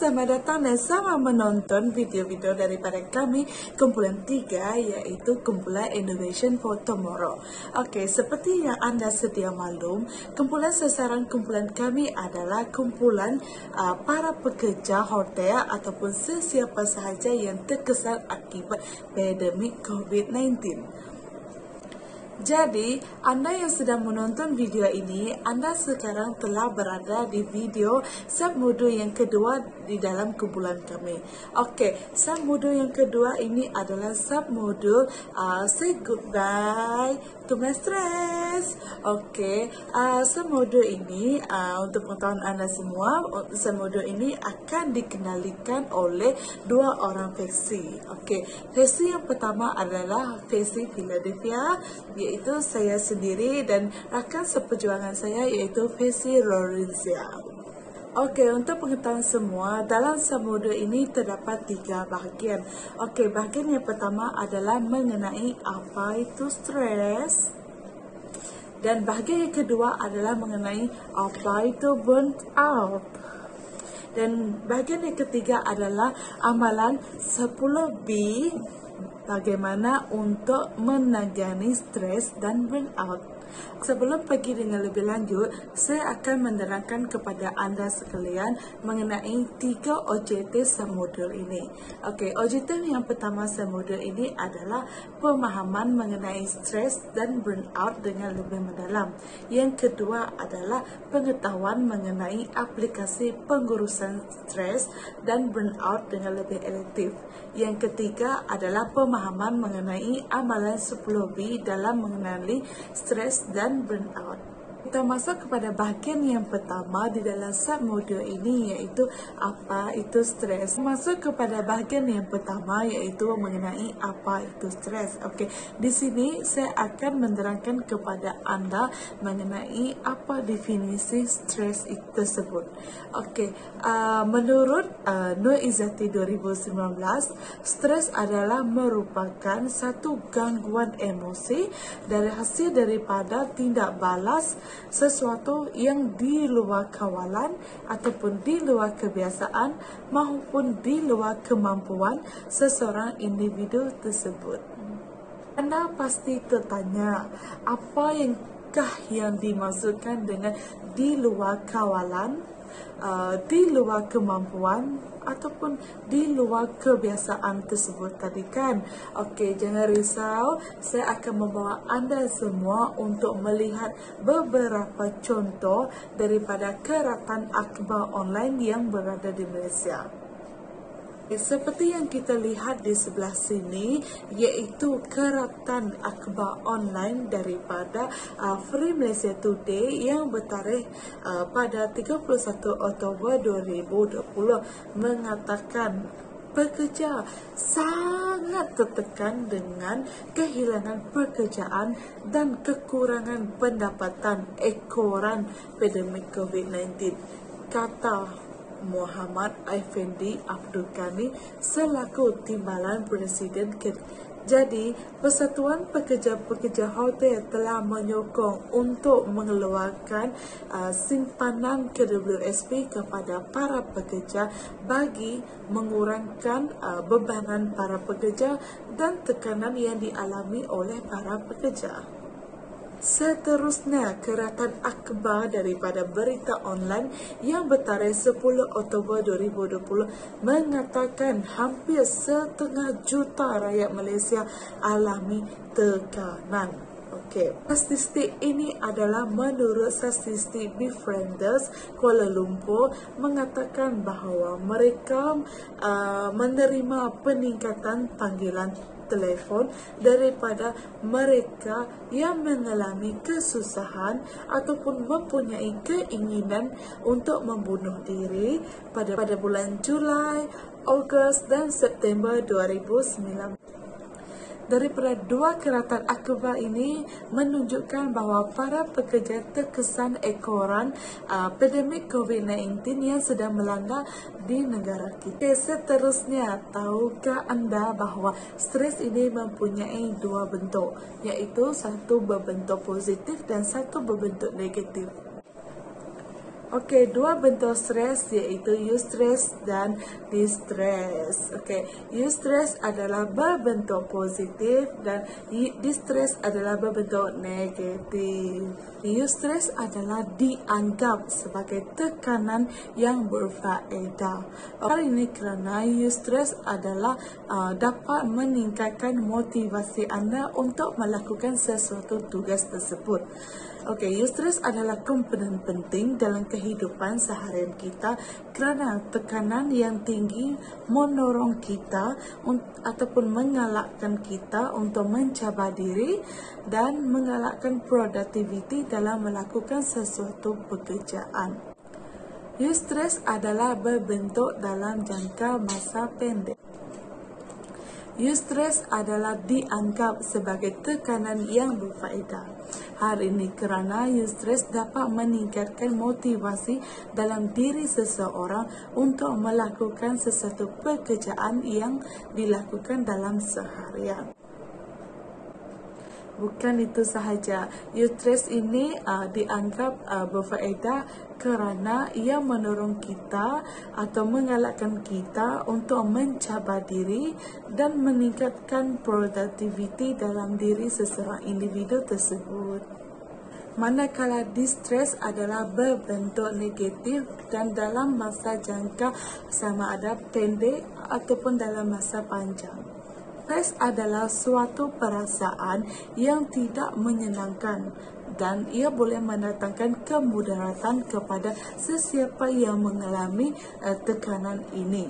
selamat datang dan selamat menonton video-video daripada kami kumpulan 3, yaitu kumpulan Innovation for Tomorrow. Oke, seperti yang anda sedia maklum, kumpulan sasaran kumpulan kami adalah kumpulan para pekerja hotel ataupun sesiapa sahaja yang terkesan akibat pandemik COVID-19. Jadi, anda yang sedang menonton video ini, anda sekarang telah berada di video submodul yang kedua di dalam kumpulan kami. Okey, submodul yang kedua ini adalah submodul say goodbye to my stress. Okey, submodul ini untuk pengetahuan anda semua, submodul ini akan dikenalikan oleh dua orang versi. Okey, versi yang pertama adalah versi Philadelphia, yaitu saya sendiri, dan rakan seperjuangan saya iaitu versi Lawrencia. Okey, untuk pengetahuan semua, dalam submodul ini terdapat 3 bahagian. Okey, bahagian yang pertama adalah mengenai apa itu stres. Dan bahagian yang kedua adalah mengenai apa itu burnout. Dan bahagian yang ketiga adalah amalan 10B bagaimana untuk menangani stres dan burnout. Sebelum pergi dengan lebih lanjut, saya akan menerangkan kepada anda sekalian mengenai 3 objektif submodul ini. Okey, objektif yang pertama submodul ini adalah pemahaman mengenai stres dan burnout dengan lebih mendalam. Yang kedua adalah pengetahuan mengenai aplikasi pengurusan stres dan burnout dengan lebih efektif. Yang ketiga adalah pemahaman mengenai amalan 10B dalam mengenali stres dan burnout. Kita masuk kepada bahagian yang pertama di dalam submodul ini, iaitu apa itu stres. Masuk kepada bahagian yang pertama, iaitu mengenai apa itu stres. Okey, di sini saya akan menerangkan kepada anda mengenai apa definisi stres tersebut. Okey, menurut Nur Izzati 2019, stres adalah merupakan satu gangguan emosi dari hasil daripada tindak balas sesuatu yang di luar kawalan ataupun di luar kebiasaan maupun di luar kemampuan seseorang individu tersebut. Anda pasti tertanya, apa yang dimaksudkan dengan di luar kawalan, di luar kemampuan ataupun di luar kebiasaan tersebut tadi kan? Okey, jangan risau, saya akan membawa anda semua untuk melihat beberapa contoh daripada keratan akhbar online yang berada di Malaysia. Seperti yang kita lihat di sebelah sini, iaitu keratan akhbar online daripada Free Malaysia Today yang bertarikh pada 31 Oktober 2020 mengatakan pekerja sangat tertekan dengan kehilangan pekerjaan dan kekurangan pendapatan ekoran pandemik COVID-19, kata Muhammad Effendi Abdul Ghani selaku Timbalan Presiden. Jadi, Persatuan Pekerja-Pekerja Hotel telah menyokong untuk mengeluarkan simpanan KWSP kepada para pekerja bagi mengurangkan bebanan para pekerja dan tekanan yang dialami oleh para pekerja. Seterusnya, keratan akhbar daripada berita online yang bertarikh 10 Oktober 2020 mengatakan hampir 1,5 juta rakyat Malaysia alami tekanan. Okey, statistik ini adalah menurut statistik Befrienders Kuala Lumpur mengatakan bahawa mereka menerima peningkatan panggilan telefon daripada mereka yang mengalami kesusahan ataupun mempunyai keinginan untuk membunuh diri pada bulan Julai, Ogos dan September 2019. Daripada dua keratan akhbar ini menunjukkan bahawa para pekerja terkesan ekoran pandemik COVID-19 yang sedang melanda di negara kita. Seterusnya, tahukah anda bahawa stres ini mempunyai dua bentuk, iaitu satu berbentuk positif dan satu berbentuk negatif. Okey, dua bentuk stres iaitu eustress dan distress. Okey, eustress adalah berbentuk positif dan distress adalah berbentuk negatif. Eustress adalah dianggap sebagai tekanan yang berfaedah. Hal ini kerana eustress adalah dapat meningkatkan motivasi anda untuk melakukan sesuatu tugas tersebut. Okey, eustress adalah komponen penting dalam kehidupan seharian kita kerana tekanan yang tinggi mendorong kita ataupun mengalakkan kita untuk mencabar diri dan mengalakkan produktiviti dalam melakukan sesuatu pekerjaan. Eustress adalah berbentuk dalam jangka masa pendek. Eustress adalah dianggap sebagai tekanan yang berfaedah. Hal ini kerana eustress dapat meningkatkan motivasi dalam diri seseorang untuk melakukan sesuatu pekerjaan yang dilakukan dalam seharian. Bukan itu sahaja, eustress ini dianggap berfaedah kerana ia mendorong kita atau mengalakkan kita untuk mencabar diri dan meningkatkan produktiviti dalam diri seseorang individu tersebut. Manakala distress adalah berbentuk negatif dan dalam masa jangka sama ada pendek ataupun dalam masa panjang. Stres adalah suatu perasaan yang tidak menyenangkan dan ia boleh mendatangkan kemudaratan kepada sesiapa yang mengalami tekanan ini.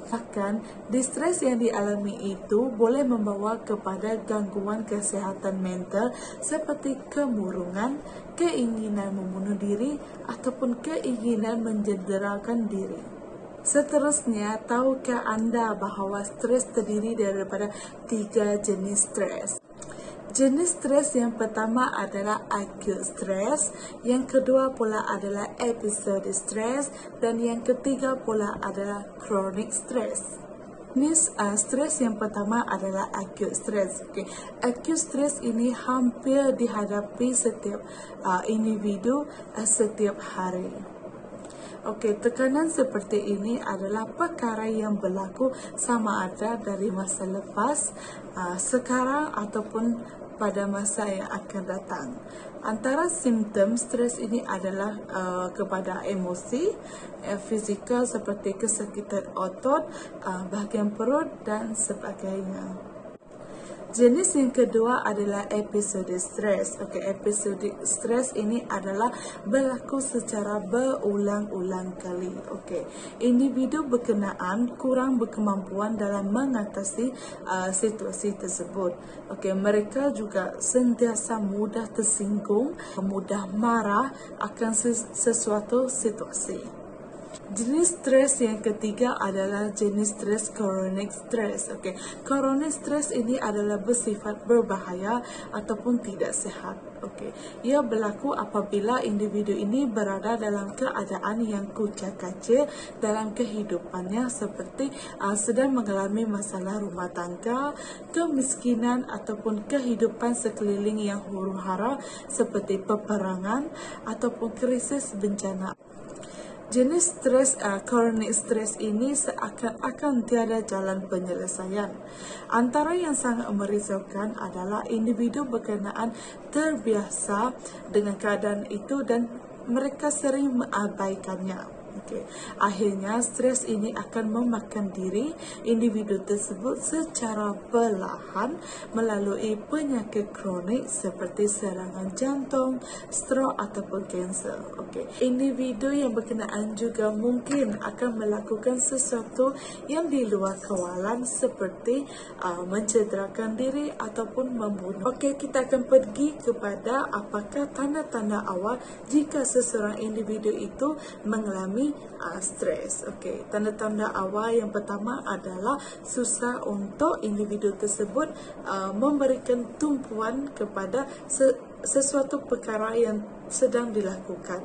Bahkan, distres yang dialami itu boleh membawa kepada gangguan kesihatan mental seperti kemurungan, keinginan membunuh diri ataupun keinginan mencederakan diri. Seterusnya, tahukah anda bahawa stres terdiri daripada 3 jenis stres? Jenis stres yang pertama adalah acute stress, yang kedua pula adalah episodic stress dan yang ketiga pula adalah chronic stress. Jenis stres yang pertama adalah acute stress. Okay. Acute stress ini hampir dihadapi setiap individu setiap hari. Okey, tekanan seperti ini adalah perkara yang berlaku sama ada dari masa lepas, sekarang ataupun pada masa yang akan datang. Antara simptom stres ini adalah kepada emosi, fizikal seperti kesakitan otot, bahagian perut dan sebagainya. Jenis yang kedua adalah episodic stress. Okey, episodic stress ini adalah berlaku secara berulang-ulang kali. Okey, individu berkenaan kurang berkemampuan dalam mengatasi situasi tersebut. Okey, mereka juga sentiasa mudah tersinggung, mudah marah akan sesuatu situasi. Jenis stres yang ketiga adalah jenis stres chronic stress. Okey, chronic stress ini adalah bersifat berbahaya ataupun tidak sihat. Okey, ia berlaku apabila individu ini berada dalam keadaan yang kucak-kacir dalam kehidupannya seperti sedang mengalami masalah rumah tangga, kemiskinan ataupun kehidupan sekeliling yang huru-hara seperti peperangan ataupun krisis bencana. Jenis stres chronic stress ini seakan-akan tiada jalan penyelesaian. Antara yang sangat merisaukan adalah individu berkenaan terbiasa dengan keadaan itu dan mereka sering mengabaikannya. Okay. Akhirnya, stres ini akan memakan diri individu tersebut secara perlahan melalui penyakit kronik seperti serangan jantung, stroke ataupun kanser. Okay. Individu yang berkenaan juga mungkin akan melakukan sesuatu yang di luar kawalan seperti mencederakan diri ataupun membunuh. Okey, kita akan pergi kepada apakah tanda-tanda awal jika seseorang individu itu mengalami stres. Okey, tanda-tanda awal yang pertama adalah susah untuk individu tersebut memberikan tumpuan kepada sesuatu perkara yang sedang dilakukan.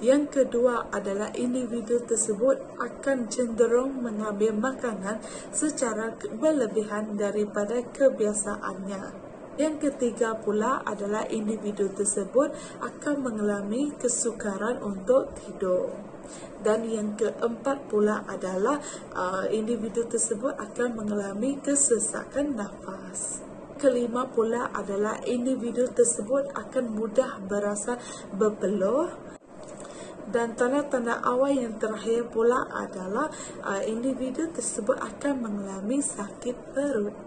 Yang kedua adalah individu tersebut akan cenderung mengambil makanan secara berlebihan daripada kebiasaannya. Yang ketiga pula adalah individu tersebut akan mengalami kesukaran untuk tidur. Dan yang keempat pula adalah individu tersebut akan mengalami kesesakan nafas. Kelima pula adalah individu tersebut akan mudah berasa berpeluh. Dan tanda-tanda awal yang terakhir pula adalah individu tersebut akan mengalami sakit perut.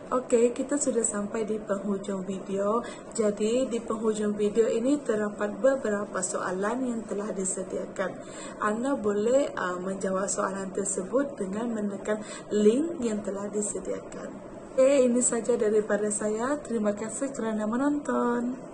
Okey, kita sudah sampai di penghujung video. Jadi, di penghujung video ini terdapat beberapa soalan yang telah disediakan. Anda boleh menjawab soalan tersebut dengan menekan link yang telah disediakan. Okey, ini saja daripada saya. Terima kasih kerana menonton.